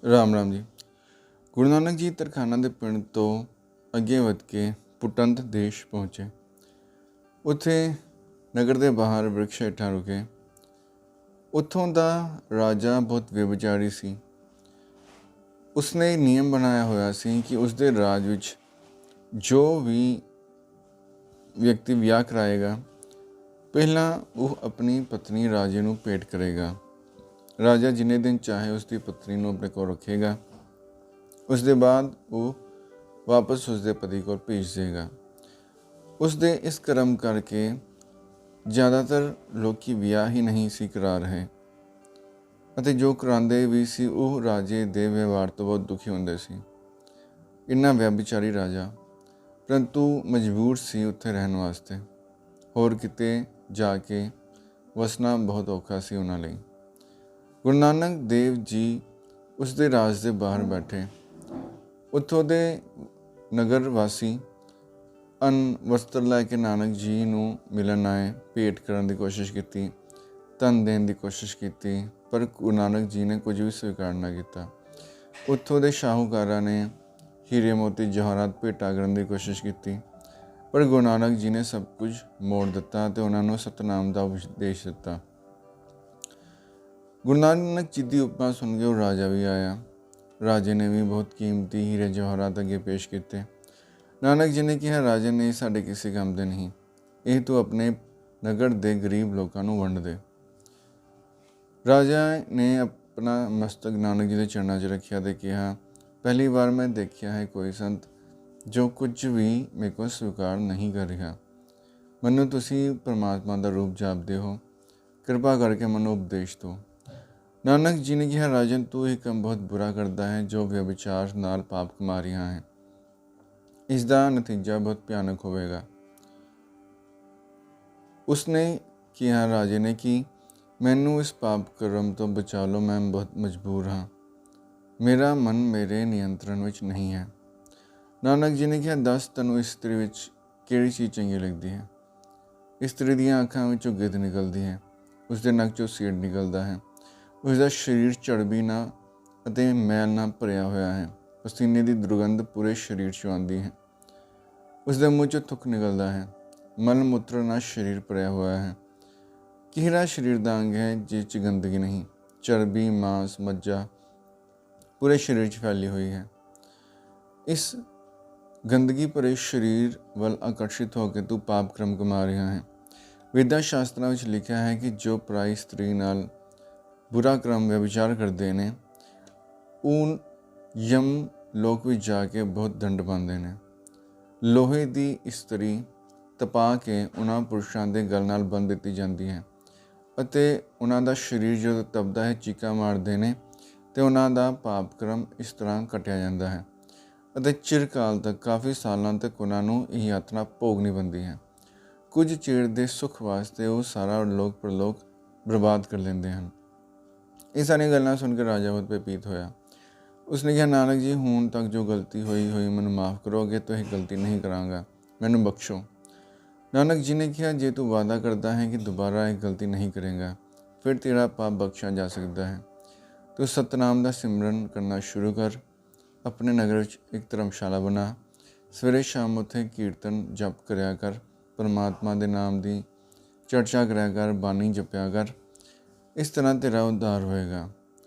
ਰਾਮ ਰਾਮ ਜੀ। ਗੁਰੂ ਨਾਨਕ ਜੀ ਤਰਖਾਣਾ ਦੇ ਪਿੰਡ ਤੋਂ ਅੱਗੇ ਵਧ ਕੇ ਪੁਟੰਤ ਦੇਸ਼ ਪਹੁੰਚੇ। ਉੱਥੇ ਨਗਰ ਦੇ ਬਾਹਰ ਬ੍ਰਿਕਸ਼ ਹੇਠਾਂ ਰੁਕੇ। ਉੱਥੋਂ ਦਾ ਰਾਜਾ ਬਹੁਤ ਵਿਅਭਿਚਾਰੀ ਸੀ। ਉਸਨੇ ਨਿਯਮ ਬਣਾਇਆ ਹੋਇਆ ਸੀ ਕਿ ਉਸਦੇ ਰਾਜ ਵਿੱਚ ਜੋ ਵੀ ਵਿਅਕਤੀ ਵਿਆਹ ਕਰਾਏਗਾ, ਪਹਿਲਾਂ ਉਹ ਆਪਣੀ ਪਤਨੀ ਰਾਜੇ ਨੂੰ ਭੇਟ ਕਰੇਗਾ। ਰਾਜਾ ਜਿੰਨੇ ਦਿਨ ਚਾਹੇ ਉਸਦੀ ਪਤਨੀ ਨੂੰ ਆਪਣੇ ਕੋਲ ਰੱਖੇਗਾ। ਉਸ ਦੇ ਬਾਅਦ ਉਹ ਵਾਪਸ ਉਸਦੇ ਪਤੀ ਕੋਲ ਭੇਜ ਦੇਗਾ। ਉਸਦੇ ਇਸ ਕਰਮ ਕਰਕੇ ਜ਼ਿਆਦਾਤਰ ਲੋਕੀ ਵਿਆਹ ਹੀ ਨਹੀਂ ਸੀ ਕਰਾ ਰਹੇ, ਅਤੇ ਜੋ ਕਰਾਉਂਦੇ ਵੀ ਸੀ ਉਹ ਰਾਜੇ ਦੇ ਵਿਵਹਾਰ ਤੋਂ ਬਹੁਤ ਦੁਖੀ ਹੁੰਦੇ ਸੀ। ਇੰਨਾ ਵਿਅਭਿਚਾਰੀ ਰਾਜਾ, ਪਰੰਤੂ ਮਜਬੂਰ ਸੀ ਉੱਥੇ ਰਹਿਣ ਵਾਸਤੇ। ਹੋਰ ਕਿਤੇ ਜਾ ਕੇ ਵਸਣਾ ਬਹੁਤ ਔਖਾ ਸੀ ਉਹਨਾਂ ਲਈ। ਗੁਰੂ ਨਾਨਕ ਦੇਵ ਜੀ ਉਸ ਦੇ ਰਾਜ ਦੇ ਬਾਹਰ ਬੈਠੇ। ਉੱਥੋਂ ਦੇ ਨਗਰ ਵਾਸੀ ਵਸਤਰ ਲੈ ਕੇ ਨਾਨਕ ਜੀ ਨੂੰ ਮਿਲਣ ਆਏ, ਭੇਟ ਕਰਨ ਦੀ ਕੋਸ਼ਿਸ਼ ਕੀਤੀ, ਧਨ ਦੇਣ ਦੀ ਕੋਸ਼ਿਸ਼ ਕੀਤੀ, ਪਰ ਗੁਰੂ ਨਾਨਕ ਜੀ ਨੇ ਕੁਝ ਵੀ ਸਵੀਕਾਰ ਨਾ ਕੀਤਾ। ਉੱਥੋਂ ਦੇ ਸ਼ਾਹੂਕਾਰਾਂ ਨੇ ਹੀਰੇ ਮੋਤੀ ਜਵਾਹਰਾਤ ਭੇਟਾ ਕਰਨ ਦੀ ਕੋਸ਼ਿਸ਼ ਕੀਤੀ, ਪਰ ਗੁਰੂ ਨਾਨਕ ਜੀ ਨੇ ਸਭ ਕੁਝ ਮੋੜ ਦਿੱਤਾ ਅਤੇ ਉਹਨਾਂ ਨੂੰ ਸਤਿਨਾਮ ਦਾ ਉਪਦੇਸ਼ ਦਿੱਤਾ। ਗੁਰੂ ਨਾਨਕ ਜੀ ਦੀ ਉਪਮਾ ਸੁਣ ਕੇ ਉਹ ਰਾਜਾ ਵੀ ਆਇਆ। ਰਾਜੇ ਨੇ ਵੀ ਬਹੁਤ ਕੀਮਤੀ ਹੀਰੇ ਜਵਾਹਰਾਤ ਅੱਗੇ ਪੇਸ਼ ਕੀਤੇ। ਨਾਨਕ ਜੀ ਨੇ ਕਿਹਾ, ਰਾਜੇ ਨੇ ਸਾਡੇ ਕਿਸੇ ਕੰਮ ਦੇ ਨਹੀਂ, ਇਹ ਤੂੰ ਆਪਣੇ ਨਗਰ ਦੇ ਗਰੀਬ ਲੋਕਾਂ ਨੂੰ ਵੰਡ ਦੇ। ਰਾਜਾ ਨੇ ਆਪਣਾ ਮਸਤਕ ਨਾਨਕ ਜੀ ਦੇ ਚਰਨਾਂ 'ਚ ਰੱਖਿਆ ਅਤੇ ਕਿਹਾ, ਪਹਿਲੀ ਵਾਰ ਮੈਂ ਦੇਖਿਆ ਹੈ ਕੋਈ ਸੰਤ ਜੋ ਕੁਝ ਵੀ ਮੇਰੇ ਕੋਲ ਸਵੀਕਾਰ ਨਹੀਂ ਕਰ ਰਿਹਾ। ਮੈਨੂੰ ਤੁਸੀਂ ਪਰਮਾਤਮਾ ਦਾ ਰੂਪ ਜਾਪਦੇ ਹੋ, ਕਿਰਪਾ ਕਰਕੇ ਮੈਨੂੰ ਉਪਦੇਸ਼ ਦਿਓ। ਨਾਨਕ ਜੀ ਨੇ ਕਿਹਾ, ਰਾਜਨ ਤੂੰ ਇਹ ਕੰਮ ਬਹੁਤ ਬੁਰਾ ਕਰਦਾ ਹੈ ਜੋ ਵਿਅਭਿਚਾਰ ਨਾਲ ਪਾਪ ਕਮਾ ਰਿਹਾ ਹੈ। ਇਸ ਦਾ ਨਤੀਜਾ ਬਹੁਤ ਭਿਆਨਕ ਹੋਵੇਗਾ। ਉਸਨੇ ਕਿਹਾ ਰਾਜੇ ਨੇ ਕਿ ਮੈਨੂੰ ਇਸ ਪਾਪ ਕਰਮ ਤੋਂ ਬਚਾ ਲਓ, ਮੈਂ ਬਹੁਤ ਮਜਬੂਰ ਹਾਂ, ਮੇਰਾ ਮਨ ਮੇਰੇ ਨਿਯੰਤਰਣ ਵਿੱਚ ਨਹੀਂ ਹੈ। ਨਾਨਕ ਜੀ ਨੇ ਕਿਹਾ, ਦੱਸ ਤੈਨੂੰ ਇਸਤਰੀ ਵਿੱਚ ਕਿਹੜੀ ਚੀਜ਼ ਚੰਗੀ ਲੱਗਦੀ ਹੈ। ਇਸਤਰੀ ਦੀਆਂ ਅੱਖਾਂ ਵਿੱਚੋਂ ਗਿੱਧ ਨਿਕਲਦੀ ਹੈ, ਉਸਦੇ ਨੱਕ 'ਚੋਂ ਸੀੜ ਨਿਕਲਦਾ ਹੈ, ਉਸਦਾ ਸਰੀਰ ਚਰਬੀ ਨਾਲ ਅਤੇ ਮੈਲ ਨਾਲ ਭਰਿਆ ਹੋਇਆ ਹੈ, ਪਸੀਨੇ ਦੀ ਦੁਰਗੰਧ ਪੂਰੇ ਸਰੀਰ 'ਚੋਂ ਆਉਂਦੀ ਹੈ, ਉਸਦੇ ਮੂੰਹ 'ਚੋਂ ਥੁੱਕ ਨਿਕਲਦਾ ਹੈ, ਮਲ ਮੂਤਰ ਨਾਲ ਸਰੀਰ ਭਰਿਆ ਹੋਇਆ ਹੈ। ਕਿਹੜਾ ਸਰੀਰ ਦਾ ਅੰਗ ਹੈ ਜਿਸ 'ਚ ਗੰਦਗੀ ਨਹੀਂ, ਚਰਬੀ ਮਾਂਸ ਮੱਝਾ ਪੂਰੇ ਸਰੀਰ 'ਚ ਫੈਲੀ ਹੋਈ ਹੈ। ਇਸ ਗੰਦਗੀ ਭਰੇ ਸਰੀਰ ਵੱਲ ਆਕਰਸ਼ਿਤ ਹੋ ਕੇ ਤੂੰ ਪਾਪ ਕਰਮ ਕਮਾ ਰਿਹਾ ਹੈ। ਵੇਦਾਂ ਸ਼ਾਸਤਰਾਂ ਵਿੱਚ ਲਿਖਿਆ ਹੈ ਕਿ ਜੋ ਪਰਾਈ ਇਸਤਰੀ ਨਾਲ ਬੁਰਾ ਕਰਮ ਵਿਚਾਰ ਕਰਦੇ ਨੇ, ਉਹ ਯਮ ਲੋਕ ਵਿੱਚ ਜਾ ਕੇ ਬਹੁਤ ਦੰਡ ਪਾਉਂਦੇ ਨੇ। ਲੋਹੇ ਦੀ ਇਸਤਰੀ ਤਪਾ ਕੇ ਉਹਨਾਂ ਪੁਰਸ਼ਾਂ ਦੇ ਗਲ ਨਾਲ ਬੰਨ੍ਹ ਦਿੱਤੀ ਜਾਂਦੀ ਹੈ, ਅਤੇ ਉਹਨਾਂ ਦਾ ਸਰੀਰ ਜਦੋਂ ਤਪਦਾ ਹੈ ਚੀਕਾਂ ਮਾਰਦੇ ਨੇ, ਅਤੇ ਉਹਨਾਂ ਦਾ ਪਾਪ ਕਰਮ ਇਸ ਤਰ੍ਹਾਂ ਕੱਟਿਆ ਜਾਂਦਾ ਹੈ, ਅਤੇ ਚਿਰਕਾਲ ਤੱਕ, ਕਾਫੀ ਸਾਲਾਂ ਤੱਕ ਉਹਨਾਂ ਨੂੰ ਇਹ ਯਾਤਰਾ ਭੋਗਣੀ ਪੈਂਦੀ ਹੈ। ਕੁਝ ਚਿਰ ਦੇ ਸੁੱਖ ਵਾਸਤੇ ਉਹ ਸਾਰਾ ਲੋਕ ਪ੍ਰਲੋਕ ਬਰਬਾਦ ਕਰ ਲੈਂਦੇ ਹਨ। ਇਹ ਸਾਰੀਆਂ ਗੱਲਾਂ ਸੁਣ ਕੇ ਰਾਜਾ ਬਹੁਤ ਭੈਭੀਤ ਹੋਇਆ। ਉਸਨੇ ਕਿਹਾ, ਨਾਨਕ ਜੀ ਹੁਣ ਤੱਕ ਜੋ ਗਲਤੀ ਹੋਈ ਮੈਨੂੰ ਮਾफ़ ਕਰੋ, ਅੱਗੇ ਤੋਂ ਇਹ ਗਲਤੀ ਨਹੀਂ ਕਰਾਂਗਾ, ਮੈਨੂੰ ਬਖਸ਼ੋ। ਨਾਨਕ ਜੀ ਨੇ ਕਿਹਾ, ਜੇ ਤੂੰ ਵਾਅਦਾ ਕਰਦਾ ਹੈ ਕਿ ਦੁਬਾਰਾ ਇਹ ਗਲਤੀ ਨਹੀਂ ਕਰੇਗਾ, ਫਿਰ ਤੇਰਾ ਪਾਪ ਬਖਸ਼ਿਆ ਜਾ ਸਕਦਾ ਹੈ। ਤੂੰ ਸਤਨਾਮ ਦਾ ਸਿਮਰਨ ਕਰਨਾ ਸ਼ੁਰੂ ਕਰ, ਆਪਣੇ ਨਗਰ ਵਿੱਚ ਇੱਕ ਧਰਮਸ਼ਾਲਾ ਬਣਾ, ਸਵੇਰੇ ਸ਼ਾਮ ਉੱਥੇ ਕੀਰਤਨ ਜਪ ਕਰਿਆ ਕਰ, ਪਰਮਾਤਮਾ ਦੇ ਨਾਮ ਦੀ ਚਰਚਾ ਕਰਿਆ ਕਰ, ਬਾਣੀ ਜਪਿਆ ਕਰ, ਇਸ ਤਰ੍ਹਾਂ ਤੇਰਾ ਉद्धार ਹੋਏਗਾ।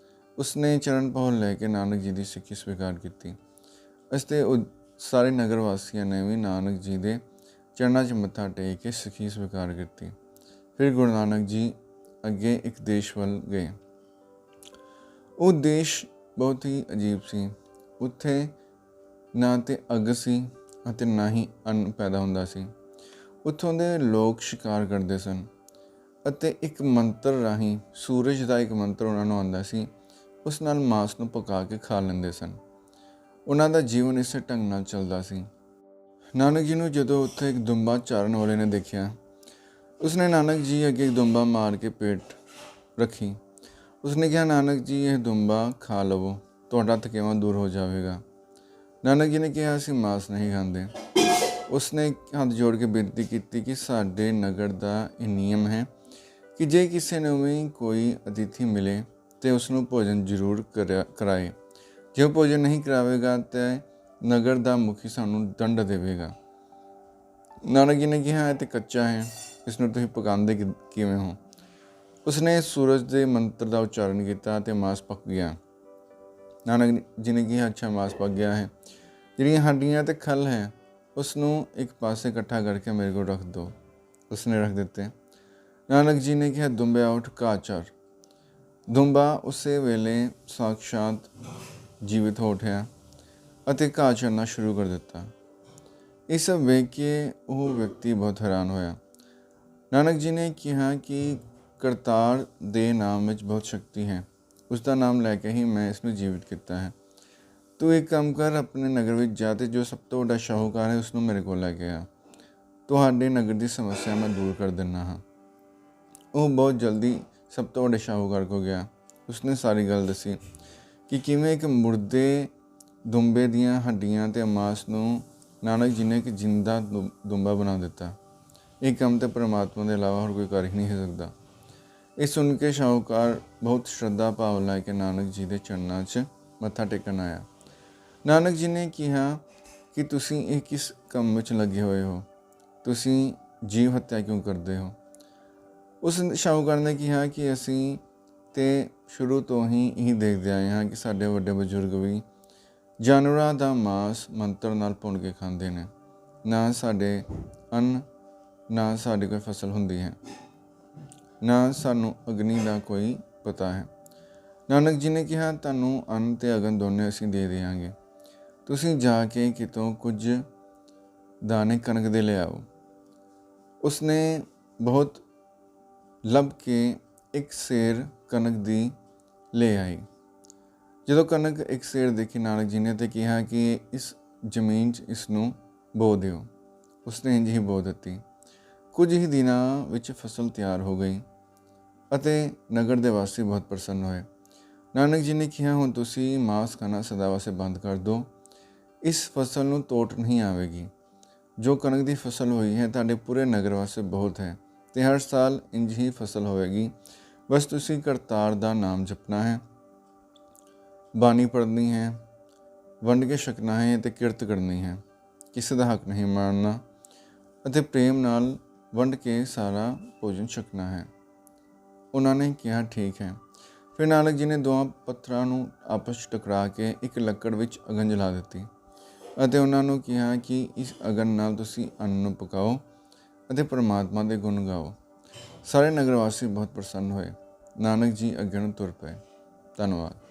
ਉਸਨੇ ਚਰਨ ਪਹੁਲ ਲੈ ਕੇ ਨਾਨਕ ਜੀ ਦੀ ਸਿੱਖੀ ਸਵੀਕਾਰ ਕੀਤੀ। ਅਤੇ ਸਾਰੇ ਨਗਰ ਵਾਸੀਆਂ ਨੇ ਵੀ ਨਾਨਕ ਜੀ ਦੇ ਚਰਨਾਂ 'ਚ ਮੱਥਾ ਟੇਕ ਕੇ ਸਿੱਖੀ ਸਵੀਕਾਰ ਕੀਤੀ। ਫਿਰ ਗੁਰੂ ਨਾਨਕ ਜੀ ਅੱਗੇ ਇੱਕ ਦੇਸ਼ ਵੱਲ ਗਏ। ਉਹ ਦੇਸ਼ ਬਹੁਤ ਹੀ ਅਜੀਬ ਸੀ। ਉੱਥੇ ਨਾ ਤਾਂ ਅੱਗ ਸੀ ਅਤੇ ਨਾ ਹੀ ਅੰਨ ਪੈਦਾ ਹੁੰਦਾ ਸੀ। ਉੱਥੋਂ ਦੇ ਲੋਕ ਸ਼ਿਕਾਰ ਕਰਦੇ ਸਨ, ਅਤੇ ਇੱਕ ਮੰਤਰ ਰਾਹੀਂ, ਸੂਰਜ ਦਾ ਇੱਕ ਮੰਤਰ ਉਹਨਾਂ ਨੂੰ ਆਉਂਦਾ ਸੀ, ਉਸ ਨਾਲ ਮਾਂਸ ਨੂੰ ਪਕਾ ਕੇ ਖਾ ਲੈਂਦੇ ਸਨ। ਉਹਨਾਂ ਦਾ ਜੀਵਨ ਇਸੇ ਢੰਗ ਨਾਲ ਚੱਲਦਾ ਸੀ। ਨਾਨਕ ਜੀ ਨੂੰ ਜਦੋਂ ਉੱਥੇ ਇੱਕ ਦੁੰਬਾ ਚਾਰਨ ਵਾਲੇ ਨੇ ਦੇਖਿਆ, ਉਸਨੇ ਨਾਨਕ ਜੀ ਅੱਗੇ ਇੱਕ ਦੁੰਬਾ ਮਾਰ ਕੇ ਪੇਟ ਰੱਖੀ। ਉਸਨੇ ਕਿਹਾ, ਨਾਨਕ ਜੀ ਇਹ ਦੁੰਬਾ ਖਾ ਲਵੋ, ਤੁਹਾਡਾ ਥਕੇਵਾਂ ਦੂਰ ਹੋ ਜਾਵੇਗਾ। ਨਾਨਕ ਜੀ ਨੇ ਕਿਹਾ, ਅਸੀਂ ਮਾਂਸ ਨਹੀਂ ਖਾਂਦੇ। ਉਸਨੇ ਹੱਥ ਜੋੜ ਕੇ ਬੇਨਤੀ ਕੀਤੀ ਕਿ ਸਾਡੇ ਨਗਰ ਦਾ ਇਹ ਨਿਯਮ ਹੈ ਕਿ ਜੇ ਕਿਸੇ ਨੂੰ ਵੀ ਕੋਈ ਅਤਿਥੀ ਮਿਲੇ ਤਾਂ ਉਸਨੂੰ ਭੋਜਨ ਜ਼ਰੂਰ ਕਰਾਏ। ਜੇ ਉਹ ਭੋਜਨ ਨਹੀਂ ਕਰਾਵੇਗਾ ਤਾਂ ਨਗਰ ਦਾ ਮੁਖੀ ਸਾਨੂੰ ਦੰਡ ਦੇਵੇਗਾ। ਨਾਨਕ ਜੀ ਨੇ ਕਿਹਾ, ਇਹ ਤੇ ਕੱਚਾ ਹੈ, ਇਸ ਨੂੰ ਤੁਸੀਂ ਪਕਾਉਂਦੇ ਕਿਵੇਂ ਹੋ? ਉਸਨੇ ਸੂਰਜ ਦੇ ਮੰਤਰ ਦਾ ਉਚਾਰਨ ਕੀਤਾ ਅਤੇ ਮਾਸ ਪੱਕ ਗਿਆ। ਨਾਨਕ ਜੀ ਨੇ ਕਿਹਾ, ਅੱਛਾ, ਮਾਸ ਪੱਕ ਗਿਆ ਹੈ। ਜਿਹੜੀਆਂ ਹੱਡੀਆਂ ਅਤੇ ਖੱਲ ਹੈ ਉਸ ਨੂੰ ਇੱਕ ਪਾਸੇ ਇਕੱਠਾ ਕਰਕੇ ਮੇਰੇ ਕੋਲ ਰੱਖ ਦਿਓ। ਉਸਨੇ ਰੱਖ ਦਿੱਤੇ। ਨਾਨਕ ਜੀ ਨੇ ਕਿਹਾ, ਦੁੰਬਿਆ ਉੱਠ, ਘਾਹ ਚਰ। ਦੁੰਬਾ ਉਸੇ ਵੇਲੇ ਸਾਖਸ਼ਾਤ ਜੀਵਿਤ ਹੋ ਉੱਠਿਆ ਅਤੇ ਘਾਹ ਚਰਨਾ ਸ਼ੁਰੂ ਕਰ ਦਿੱਤਾ। ਇਹ ਸਭ ਵੇਖ ਕੇ ਉਹ ਵਿਅਕਤੀ ਬਹੁਤ ਹੈਰਾਨ ਹੋਇਆ। ਨਾਨਕ ਜੀ ਨੇ ਕਿਹਾ ਕਿ ਕਰਤਾਰ ਦੇ ਨਾਮ ਵਿੱਚ ਬਹੁਤ ਸ਼ਕਤੀ ਹੈ। ਉਸ ਦਾ ਨਾਮ ਲੈ ਕੇ ਹੀ ਮੈਂ ਇਸ ਨੂੰ ਜੀਵਿਤ ਕੀਤਾ ਹੈ। ਤੂੰ ਇੱਕ ਕੰਮ ਕਰ, ਆਪਣੇ ਨਗਰ ਵਿੱਚ ਜਾ ਤੇ ਜੋ ਸਭ ਤੋਂ ਵੱਡਾ ਸ਼ਾਹੂਕਾਰ ਹੈ ਉਸ ਨੂੰ ਮੇਰੇ ਕੋਲ ਲੈ ਕੇ ਆ। ਤੁਹਾਡੇ ਨਗਰ ਦੀ ਸਮੱਸਿਆ ਮੈਂ ਦੂਰ ਕਰ ਦਿੰਦਾ ਹਾਂ। ਉਹ ਬਹੁਤ ਜਲਦੀ ਸਭ ਤੋਂ ਵੱਡੇ ਸ਼ਾਹੂਕਾਰ ਕੋਲ ਗਿਆ। ਉਸਨੇ ਸਾਰੀ ਗੱਲ ਦੱਸੀ ਕਿ ਕਿਵੇਂ ਇੱਕ ਮੁਰਦੇ ਦੁੰਬੇ ਦੀਆਂ ਹੱਡੀਆਂ ਅਤੇ ਮਾਸ ਨੂੰ ਨਾਨਕ ਜੀ ਨੇ ਇੱਕ ਜਿੰਦਾ ਦੁੰਬਾ ਬਣਾ ਦਿੱਤਾ। ਇਹ ਕੰਮ ਤਾਂ ਪਰਮਾਤਮਾ ਦੇ ਇਲਾਵਾ ਹੋਰ ਕੋਈ ਕਰ ਹੀ ਨਹੀਂ ਸਕਦਾ। ਇਹ ਸੁਣ ਕੇ ਸ਼ਾਹੂਕਾਰ ਬਹੁਤ ਸ਼ਰਧਾ ਭਾਵ ਲੈ ਕੇ ਨਾਨਕ ਜੀ ਦੇ ਚਰਨਾਂ 'ਚ ਮੱਥਾ ਟੇਕਣ ਆਇਆ। ਨਾਨਕ ਜੀ ਨੇ ਕਿਹਾ ਕਿ ਤੁਸੀਂ ਇਹ ਕਿਸ ਕੰਮ ਵਿੱਚ ਲੱਗੇ ਹੋਏ ਹੋ? ਤੁਸੀਂ ਜੀਵ ਹੱਤਿਆ ਕਿਉਂ ਕਰਦੇ ਹੋ? ਉਸ ਸ਼ਾਹੂਕਾਰ ਨੇ ਕਿਹਾ ਕਿ ਅਸੀਂ ਤੇ ਸ਼ੁਰੂ ਤੋਂ ਹੀ ਇਹੀ ਦੇਖਦੇ ਆਏ ਹਾਂ ਕਿ ਸਾਡੇ ਵੱਡੇ ਬਜ਼ੁਰਗ ਵੀ ਜਾਨਵਰਾਂ ਦਾ ਮਾਸ ਮੰਤਰ ਨਾਲ ਭੁੰਨ ਕੇ ਖਾਂਦੇ ਨੇ। ਨਾ ਸਾਡੇ ਅੰਨ, ਨਾ ਸਾਡੀ ਕੋਈ ਫਸਲ ਹੁੰਦੀ ਹੈ, ਨਾ ਸਾਨੂੰ ਅਗਨੀ ਦਾ ਕੋਈ ਪਤਾ ਹੈ। ਨਾਨਕ ਜੀ ਨੇ ਕਿਹਾ, ਤੁਹਾਨੂੰ ਅੰਨ ਅਤੇ ਅਗਨ ਦੋਨੇ ਅਸੀਂ ਦੇ ਦਿਆਂਗੇ। ਤੁਸੀਂ ਜਾ ਕੇ ਕਿਤੋਂ ਕੁਝ ਦਾਣੇ ਕਣਕ ਦੇ ਲਿਆਓ। ਉਸਨੇ ਬਹੁਤ ਲੱਭ ਕੇ ਇੱਕ ਸੇਰ ਕਣਕ ਦੀ ਲੈ ਆਈ। ਜਦੋਂ ਕਣਕ ਇੱਕ ਸੇਰ ਦੇਖੀ ਨਾਨਕ ਜੀ ਨੇ ਤੇ ਕਿਹਾ ਕਿ ਇਸ ਜ਼ਮੀਨ 'ਚ ਇਸ ਨੂੰ ਬੋ ਦਿਓ। ਉਸਨੇ ਇੰਝ ਹੀ ਬੋ ਦਿੱਤੀ। ਕੁਝ ਹੀ ਦਿਨਾਂ ਵਿੱਚ ਫਸਲ ਤਿਆਰ ਹੋ ਗਈ ਅਤੇ ਨਗਰ ਦੇ ਵਾਸੀ ਬਹੁਤ ਪ੍ਰਸੰਨ ਹੋਏ। ਨਾਨਕ ਜੀ ਨੇ ਕਿਹਾ, ਹੁਣ ਤੁਸੀਂ ਮਾਸ ਖਾਣਾ ਸਦਾ ਵਾਸਤੇ ਬੰਦ ਕਰ ਦਿਓ। ਇਸ ਫਸਲ ਨੂੰ ਤੋਟ ਨਹੀਂ ਆਵੇਗੀ। ਜੋ ਕਣਕ ਦੀ ਫਸਲ ਹੋਈ ਹੈ ਤੁਹਾਡੇ ਪੂਰੇ ਨਗਰ ਵਾਸਤੇ ਬਹੁਤ ਹੈ ਅਤੇ ਹਰ ਸਾਲ ਇੰਝ ਹੀ ਫਸਲ ਹੋਵੇਗੀ। ਬਸ ਤੁਸੀਂ ਕਰਤਾਰ ਦਾ ਨਾਮ ਜਪਣਾ ਹੈ, ਬਾਣੀ ਪੜ੍ਹਨੀ ਹੈ, ਵੰਡ ਕੇ ਛਕਣਾ ਹੈ ਅਤੇ ਕਿਰਤ ਕਰਨੀ ਹੈ। ਕਿਸੇ ਦਾ ਹੱਕ ਨਹੀਂ ਮਾਰਨਾ ਅਤੇ ਪ੍ਰੇਮ ਨਾਲ ਵੰਡ ਕੇ ਸਾਰਾ ਭੋਜਨ ਛਕਣਾ ਹੈ। ਉਹਨਾਂ ਨੇ ਕਿਹਾ, ਠੀਕ ਹੈ। ਫਿਰ ਨਾਨਕ ਜੀ ਨੇ ਦੋਵਾਂ ਪੱਥਰਾਂ ਨੂੰ ਆਪਸ 'ਚ ਟਕਰਾ ਕੇ ਇੱਕ ਲੱਕੜ ਵਿੱਚ ਅਗਨ ਜਲਾ ਦਿੱਤੀ ਅਤੇ ਉਹਨਾਂ ਨੂੰ ਕਿਹਾ ਕਿ ਇਸ ਅਗਨ ਨਾਲ ਤੁਸੀਂ ਅੰਨ ਨੂੰ ਪਕਾਓ ਅਤੇ ਪਰਮਾਤਮਾ ਦੇ ਗੁਣ ਗਾਓ। ਸਾਰੇ ਨਗਰ ਵਾਸੀ ਬਹੁਤ ਪ੍ਰਸੰਨ ਹੋਏ। ਨਾਨਕ ਜੀ ਅੱਗੇ ਨੂੰ ਤੁਰ ਪਏ। ਧੰਨਵਾਦ।